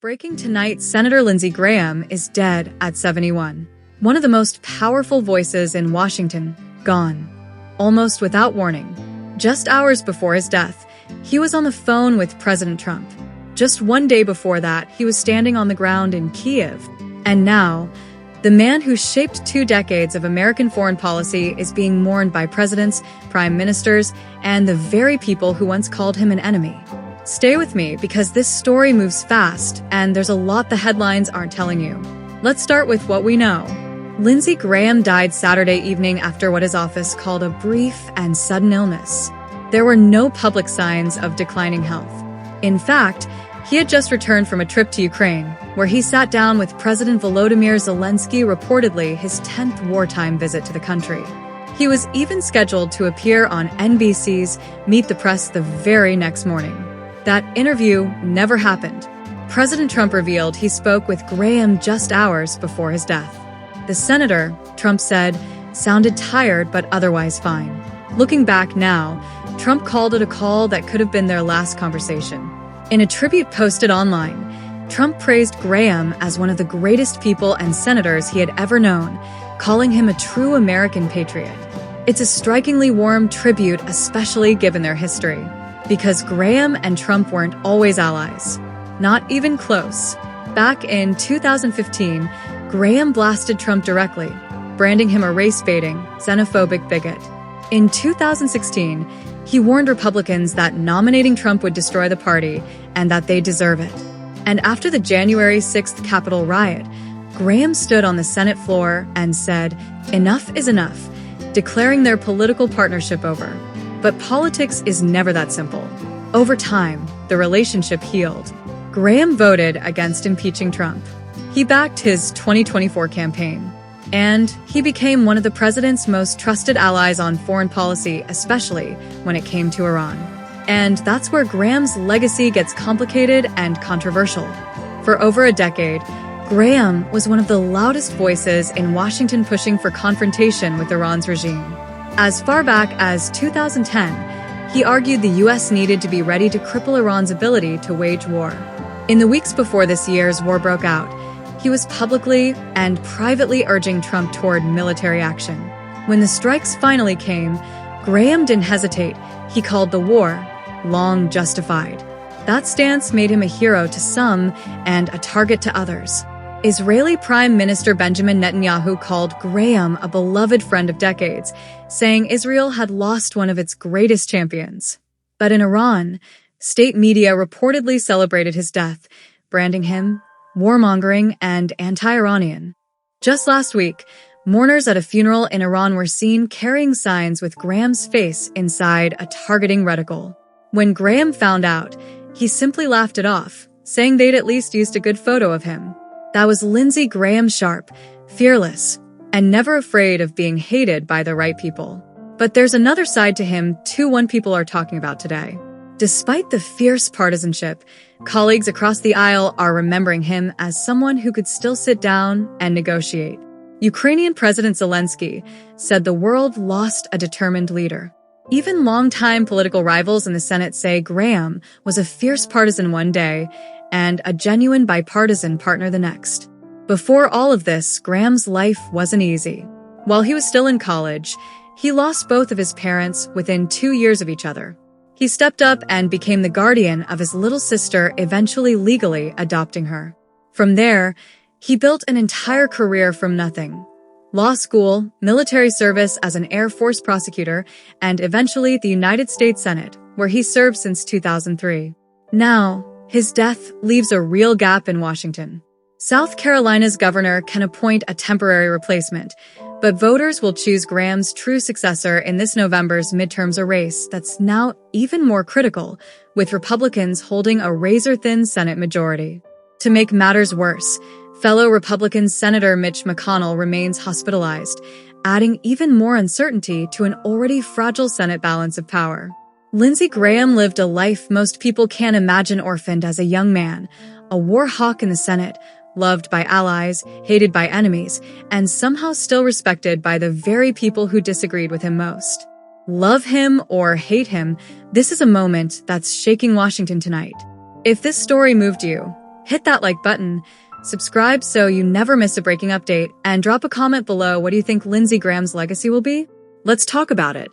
Breaking tonight, Senator Lindsey Graham is dead at 71. One of the most powerful voices in Washington, gone. Almost without warning. Just hours before his death, he was on the phone with President Trump. Just one day before that, he was standing on the ground in Kyiv. And now, the man who shaped 2 decades of American foreign policy is being mourned by presidents, prime ministers, and the very people who once called him an enemy. Stay with me because this story moves fast and there's a lot the headlines aren't telling you. Let's start with what we know. Lindsey Graham died Saturday evening after what his office called a brief and sudden illness. There were no public signs of declining health. In fact, he had just returned from a trip to Ukraine, where he sat down with President Volodymyr Zelensky, reportedly his 10th wartime visit to the country. He was even scheduled to appear on NBC's Meet the Press the very next morning. That interview never happened. President Trump revealed he spoke with Graham just hours before his death. The senator, Trump said, sounded tired but otherwise fine. Looking back now, Trump called it a call that could have been their last conversation. In a tribute posted online, Trump praised Graham as one of the greatest people and senators he had ever known, calling him a true American patriot. It's a strikingly warm tribute, especially given their history. Because Graham and Trump weren't always allies. Not even close. Back in 2015, Graham blasted Trump directly, branding him a race-baiting, xenophobic bigot. In 2016, he warned Republicans that nominating Trump would destroy the party and that they deserve it. And after the January 6th Capitol riot, Graham stood on the Senate floor and said, "Enough is enough," declaring their political partnership over. But politics is never that simple. Over time, the relationship healed. Graham voted against impeaching Trump. He backed his 2024 campaign. And he became one of the president's most trusted allies on foreign policy, especially when it came to Iran. And that's where Graham's legacy gets complicated and controversial. For over a decade, Graham was one of the loudest voices in Washington pushing for confrontation with Iran's regime. As far back as 2010, he argued the U.S. needed to be ready to cripple Iran's ability to wage war. In the weeks before this year's war broke out, he was publicly and privately urging Trump toward military action. When the strikes finally came, Graham didn't hesitate. He called the war long justified. That stance made him a hero to some and a target to others. Israeli Prime Minister Benjamin Netanyahu called Graham a beloved friend of decades, saying Israel had lost one of its greatest champions. But in Iran, state media reportedly celebrated his death, branding him warmongering and anti-Iranian. Just last week, mourners at a funeral in Iran were seen carrying signs with Graham's face inside a targeting reticle. When Graham found out, he simply laughed it off, saying they'd at least used a good photo of him. That was Lindsey Graham, sharp, fearless, and never afraid of being hated by the right people. But there's another side to him one people are talking about today. Despite the fierce partisanship, colleagues across the aisle are remembering him as someone who could still sit down and negotiate. Ukrainian President Zelensky said the world lost a determined leader. Even longtime political rivals in the Senate say Graham was a fierce partisan one day and a genuine bipartisan partner the next. Before all of this, Graham's life wasn't easy. While he was still in college, he lost both of his parents within 2 years of each other. He stepped up and became the guardian of his little sister, eventually legally adopting her. From there, he built an entire career from nothing. Law school, military service as an Air Force prosecutor, and eventually the United States Senate, where he served since 2003. Now, his death leaves a real gap in Washington. South Carolina's governor can appoint a temporary replacement, but voters will choose Graham's true successor in this November's midterms, a race that's now even more critical, with Republicans holding a razor-thin Senate majority. To make matters worse, fellow Republican Senator Mitch McConnell remains hospitalized, adding even more uncertainty to an already fragile Senate balance of power. Lindsey Graham lived a life most people can't imagine. Orphaned as a young man, a war hawk in the Senate, loved by allies, hated by enemies, and somehow still respected by the very people who disagreed with him most. Love him or hate him, this is a moment that's shaking Washington tonight. If this story moved you, Hit that like button, subscribe so you never miss a breaking update, and drop a comment below. What do you think Lindsey Graham's legacy will be? Let's talk about it.